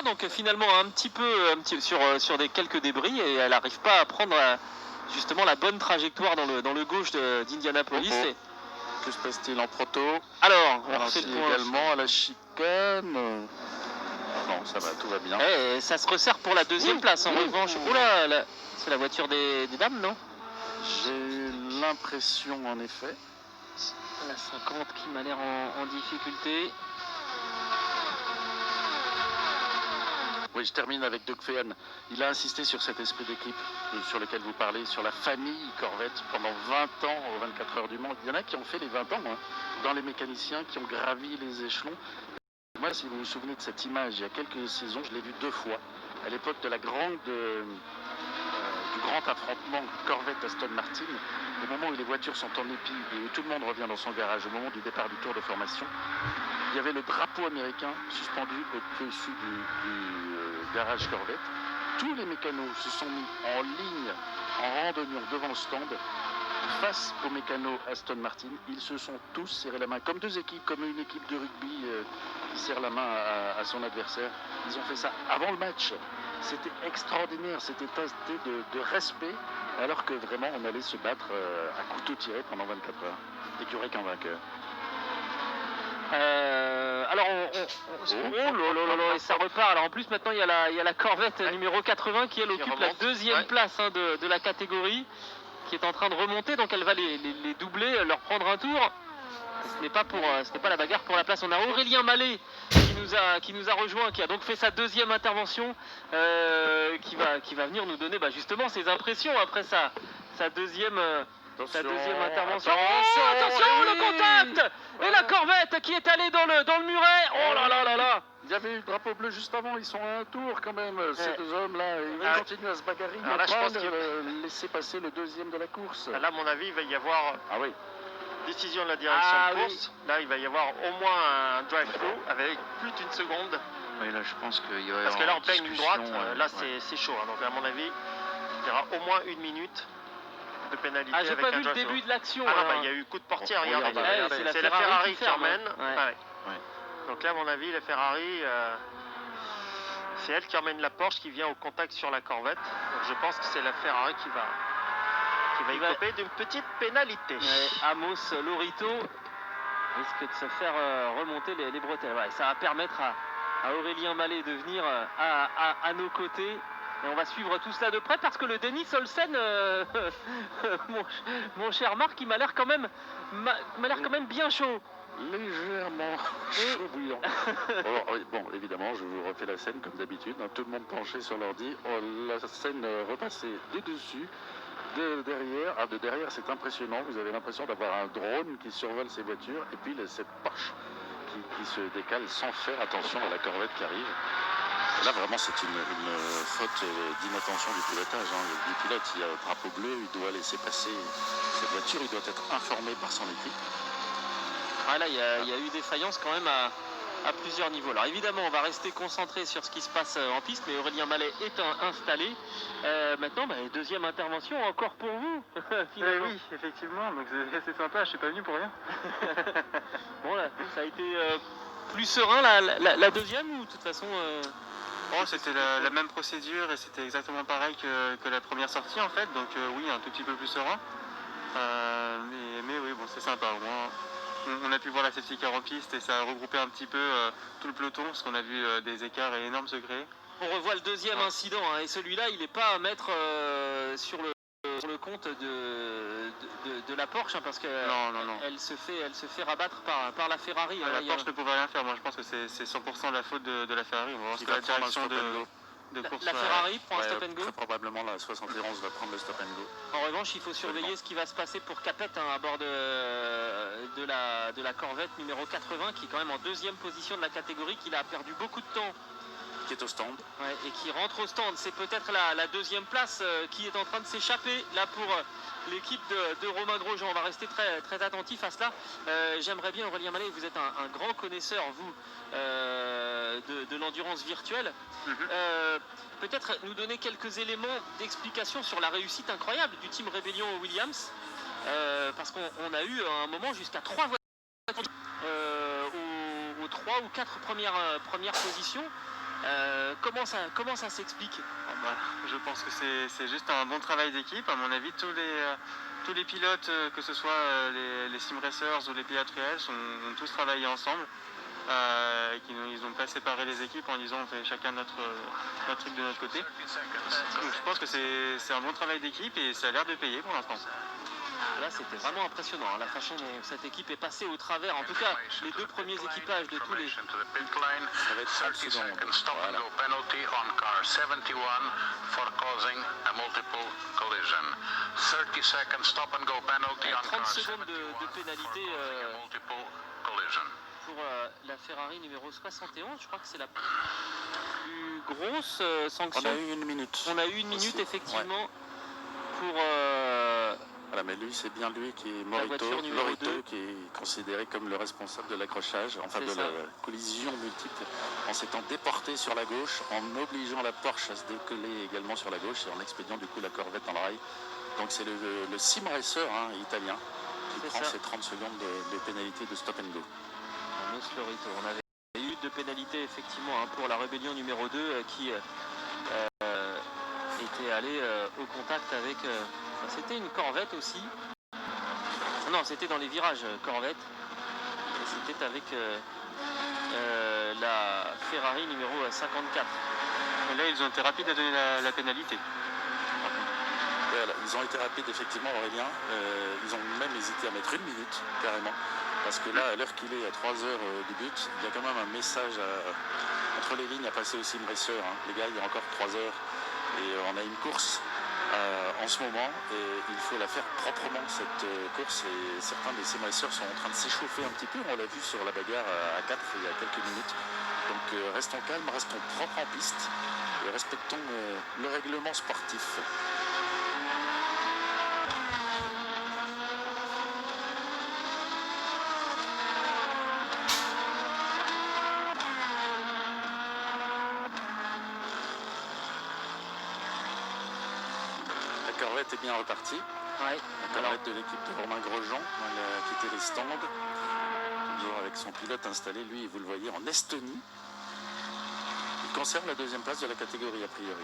Donc finalement sur des quelques débris et elle n'arrive pas à prendre justement la bonne trajectoire dans le gauche d'Indianapolis. Et... Que se passe-t-il en proto? Alors, on refait le point également à la chicane. Non, ça va, tout va bien. Et ça se resserre pour la deuxième place en revanche. Oula, c'est la voiture des dames, non? J'ai l'impression en effet. La 50 qui m'a l'air en difficulté. Oui, je termine avec Doug Fehan. Il a insisté sur cet esprit d'équipe sur lequel vous parlez, sur la famille Corvette pendant 20 ans aux 24 heures du Mans. Il y en a qui ont fait les 20 ans, dans les mécaniciens, qui ont gravi les échelons. Moi, si vous vous souvenez de cette image, il y a quelques saisons, je l'ai vue 2 fois. À l'époque de du grand affrontement Corvette-Aston Martin, au moment où les voitures sont en épi et où tout le monde revient dans son garage, au moment du départ du tour de formation, il y avait le drapeau américain suspendu au-dessus du garage Corvette. Tous les mécanos se sont mis en ligne, en rang d'oignon devant le stand, face aux mécanos Aston Martin. Ils se sont tous serrés la main, comme deux équipes, comme une équipe de rugby qui serre la main à son adversaire. Ils ont fait ça avant le match. C'était extraordinaire, c'était testé de respect, alors que vraiment on allait se battre à couteau tiré pendant 24 heures. Et qu'il n'y aurait qu'un vainqueur. Alors et ça repart. Alors en plus maintenant il y a la Corvette numéro 80 qui elle occupe la deuxième place de la catégorie, qui est en train de remonter, donc elle va les doubler, leur prendre un tour. Ce n'est pas la bagarre pour la place. On a Aurélien Mallet qui nous a rejoint, qui a donc fait sa deuxième intervention, qui va venir nous donner justement ses impressions après sa deuxième intervention. Attention, le contact et la Corvette qui est allée dans le muret. Oh là là là là. Il y avait eu le drapeau bleu juste avant, ils sont à un tour quand même, ces deux hommes-là. Ils continuent à se bagarrer, ils vont pas laisser passer le deuxième de la course. Là, à mon avis, il va y avoir décision de la direction de course. Là, il va y avoir au moins un drive-through avec plus d'une seconde. Oui, là, je pense qu'il y aurait... Parce que là, en pleine ligne droite, là, c'est chaud. Donc, à mon avis, il y aura au moins 1 minute de pénalité. J'ai pas vu le début de l'action. Il y a eu coup de portière, regardez. C'est la Ferrari qui emmène. Donc là, à mon avis, la Ferrari, c'est elle qui emmène la Porsche qui vient au contact sur la Corvette. Donc je pense que c'est la Ferrari qui va écoper d'une petite pénalité. Amos Lorito risque de se faire remonter les bretelles. Ça va permettre à Aurélien Mallet de venir à nos côtés. Et on va suivre tout cela de près parce que le Denis Olsen, mon cher Marc, il m'a l'air quand même bien chaud. Légèrement chaud bouillant. Bon, évidemment, je vous refais la scène comme d'habitude. Tout le monde penché sur l'ordi. La scène repassée de dessus, de derrière. De derrière, c'est impressionnant. Vous avez l'impression d'avoir un drone qui survole ces voitures. Et puis cette Porsche qui se décale sans faire attention à la Corvette qui arrive. Là, vraiment, c'est une faute d'inattention du pilotage. Du pilote, il y a un drapeau bleu, il doit laisser passer cette voiture, il doit être informé par son équipe. Là, il y a eu défaillance quand même à plusieurs niveaux. Alors évidemment, on va rester concentré sur ce qui se passe en piste, mais Aurélien Mallet est installé. Maintenant, deuxième intervention encore pour vous. Oui, effectivement, donc c'est sympa, je suis pas venu pour rien. Bon, là, ça a été plus serein la deuxième, ou de toute façon... C'était la même procédure et c'était exactement pareil que la première sortie en fait, donc oui, un tout petit peu plus serein. Mais oui, bon, c'est sympa. Au moins, on a pu voir la safety car en piste et ça a regroupé un petit peu tout le peloton, parce qu'on a vu des écarts énormes se créer. On revoit le deuxième incident, et celui-là, il n'est pas à mettre sur le compte de la Porsche, parce que elle se fait rabattre par la Ferrari. La Porsche ne pouvait rien faire. Moi, je pense que c'est 100% la faute de la Ferrari. On va voir ce que la direction de course. La Ferrari prend un stop and go. Très probablement la 71 va prendre le stop and go. En revanche, il faut surveiller ce qui va se passer pour Capet à bord de la Corvette numéro 80, qui est quand même en deuxième position de la catégorie, qui a perdu beaucoup de temps. Qui est au stand. Et qui rentre au stand. C'est peut-être la deuxième place qui est en train de s'échapper là pour l'équipe de Romain Grosjean. On va rester très, très attentif à cela. J'aimerais bien, Aurélien Mallet, vous êtes un grand connaisseur, vous, de l'endurance virtuelle. Peut-être nous donner quelques éléments d'explication sur la réussite incroyable du team Rébellion Williams. Parce qu'on a eu à un moment jusqu'à 3 voitures aux 3 ou 4 premières positions. Comment ça s'explique? Je pense que c'est juste un bon travail d'équipe. À mon avis, tous les pilotes, que ce soit les sim racers ou les pilotes ont tous travaillé ensemble. Ils n'ont pas séparé les équipes en disant on fait chacun notre truc de notre côté. Donc je pense que c'est un bon travail d'équipe et ça a l'air de payer pour l'instant. Là, c'était vraiment impressionnant, hein, la façon dont cette équipe est passée au travers. En tout cas, les deux premiers équipages de tous les... Ça va être 30 secondes. Voilà. 30 secondes de pénalité pour la Ferrari numéro 71. Je crois que c'est la plus grosse sanction. On a eu 1 minute. On a eu 1 minute, aussi, effectivement, pour... Voilà, mais lui, c'est bien lui qui est Lorito, qui est considéré comme le responsable de l'accrochage, enfin de la collision multiple, en s'étant déporté sur la gauche, en obligeant la Porsche à se décoller également sur la gauche et en expédiant du coup la Corvette dans le rail. Donc c'est le sim racer italien qui prend ces 30 secondes de pénalité de stop and go. Lorito. On avait eu 2 pénalités effectivement pour la rébellion numéro 2 qui était allée au contact avec... c'était une Corvette aussi. Non, c'était dans les virages Corvette. Et c'était avec la Ferrari numéro 54. Et là, ils ont été rapides à donner la pénalité. Voilà, ils ont été rapides effectivement, Aurélien. Ils ont même hésité à mettre 1 minute, carrément. Parce que là, à l'heure qu'il est, à 3 heures du but, il y a quand même un message entre les lignes à passer au sim racer. Les gars, il y a encore 3 heures. Et on a une course en ce moment et il faut la faire proprement cette course et certains des sim racers sont en train de s'échauffer un petit peu, on l'a vu sur la bagarre à 4 il y a quelques minutes. Donc restons calmes, restons propres en piste et respectons le règlement sportif. La Corvette est bien repartie. Ouais. La Corvette de l'équipe de Romain Grosjean. Elle a quitté les stands. Toujours avec son pilote installé, lui, vous le voyez, en Estonie. Il conserve la 2e place de la catégorie, a priori.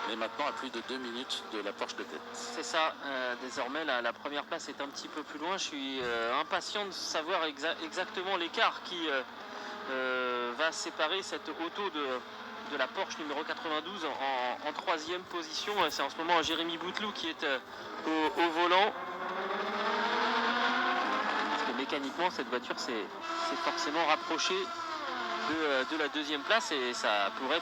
Mais maintenant, à plus de 2 minutes de la Porsche de tête. C'est ça. Désormais, la première place est un petit peu plus loin. Je suis impatient de savoir exactement l'écart qui va séparer cette auto de la Porsche numéro 92 en 3e position. C'est en ce moment Jérémy Bouteloup qui est au volant. Parce que mécaniquement, cette voiture s'est forcément rapprochée de la 2e place et ça pourrait